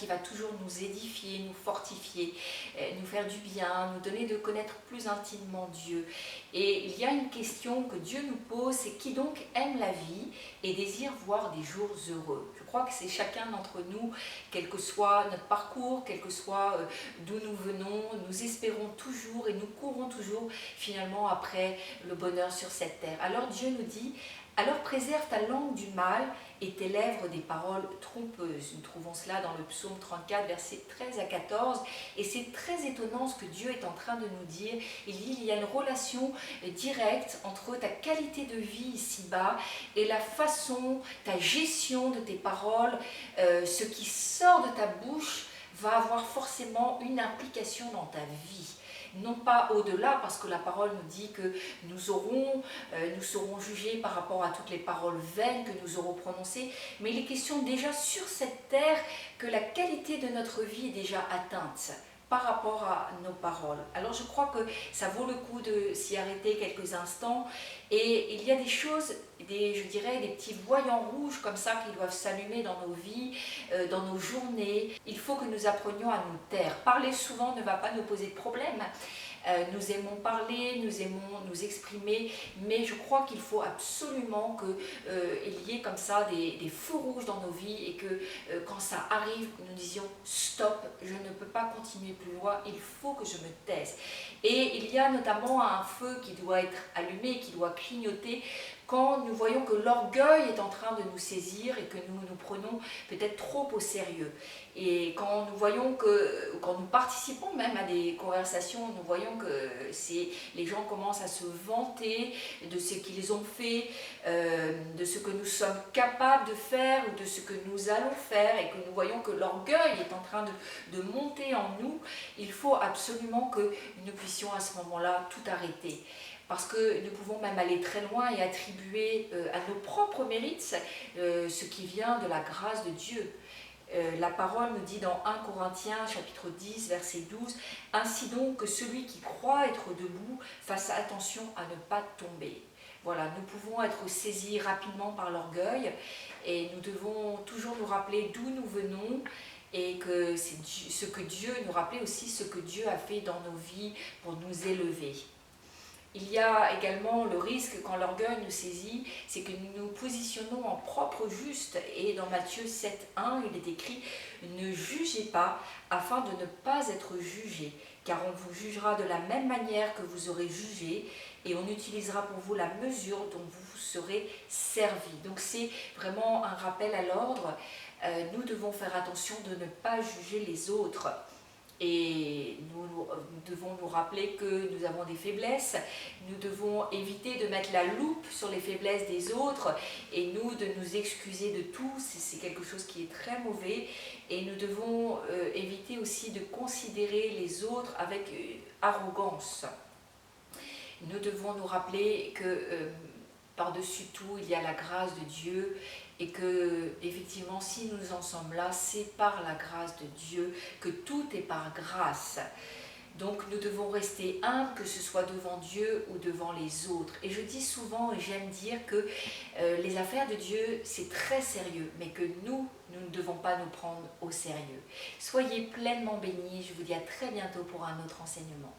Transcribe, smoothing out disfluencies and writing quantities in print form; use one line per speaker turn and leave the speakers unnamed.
qui va toujours nous édifier, nous fortifier, nous faire du bien, nous donner de connaître plus intimement Dieu. Et il y a une question que Dieu nous pose, c'est qui donc aime la vie et désire voir des jours heureux. Je crois que c'est chacun d'entre nous, quel que soit notre parcours, quel que soit d'où nous venons, nous espérons toujours et nous courons toujours finalement après le bonheur sur cette terre. Alors Dieu nous dit, alors préserve ta langue du mal et tes lèvres des paroles trompeuses. Nous trouvons cela dans le psaume 34, versets 13 à 14. Et c'est très étonnant ce que Dieu est en train de nous dire. Il dit il y a une relation directe entre ta qualité de vie ici-bas et la façon, ta gestion de tes paroles. Ce qui sort de ta bouche va avoir forcément une implication dans ta vie. Non pas au-delà, parce que la parole nous dit que nous serons jugés par rapport à toutes les paroles vaines que nous aurons prononcées, mais il est question déjà sur cette terre que la qualité de notre vie est déjà atteinte par rapport à nos paroles. Alors je crois que ça vaut le coup de s'y arrêter quelques instants, et il y a des choses, je dirais des petits voyants rouges comme ça qui doivent s'allumer dans nos vies, dans nos journées. Il faut que nous apprenions à nous taire. Parler souvent ne va pas nous poser de problème. Nous aimons parler, nous aimons nous exprimer, mais je crois qu'il faut absolument qu'il y ait comme ça des feux rouges dans nos vies et que quand ça arrive, nous disions stop, je ne peux pas continuer plus loin, il faut que je me taise. Et il y a notamment un feu qui doit être allumé, qui doit clignoter quand nous voyons que l'orgueil est en train de nous saisir et que nous nous prenons peut-être trop au sérieux. Et quand nous voyons quand nous participons même à des conversations, nous voyons que les gens commencent à se vanter de ce qu'ils ont fait, de ce que nous sommes capables de faire ou de ce que nous allons faire, et que nous voyons que l'orgueil est en train de monter en nous, il faut absolument que nous puissions à ce moment-là tout arrêter. Parce que nous pouvons même aller très loin et attribuer à nos propres mérites ce qui vient de la grâce de Dieu. La parole nous dit dans 1 Corinthiens chapitre 10 verset 12 « Ainsi donc que celui qui croit être debout fasse attention à ne pas tomber ». Voilà, nous pouvons être saisis rapidement par l'orgueil et nous devons toujours nous rappeler d'où nous venons, et que c'est ce que Dieu nous rappelait aussi, ce que Dieu a fait dans nos vies pour nous élever. Il y a également le risque, quand l'orgueil nous saisit, c'est que nous nous positionnons en propre juste. Et dans Matthieu 7,1, il est écrit « Ne jugez pas afin de ne pas être jugés, car on vous jugera de la même manière que vous aurez jugé, et on utilisera pour vous la mesure dont vous serez servis. » Donc c'est vraiment un rappel à l'ordre. Nous devons faire attention de ne pas juger les autres. Et nous devons nous rappeler que nous avons des faiblesses, nous devons éviter de mettre la loupe sur les faiblesses des autres et nous de nous excuser de tout, c'est quelque chose qui est très mauvais, et nous devons éviter aussi de considérer les autres avec arrogance. Nous devons nous rappeler que par-dessus tout il y a la grâce de Dieu, et que, effectivement, si nous en sommes là, c'est par la grâce de Dieu, que tout est par grâce. Donc nous devons rester humbles, que ce soit devant Dieu ou devant les autres. Et je dis souvent, et j'aime dire que les affaires de Dieu, c'est très sérieux, mais que nous ne devons pas nous prendre au sérieux. Soyez pleinement bénis, je vous dis à très bientôt pour un autre enseignement.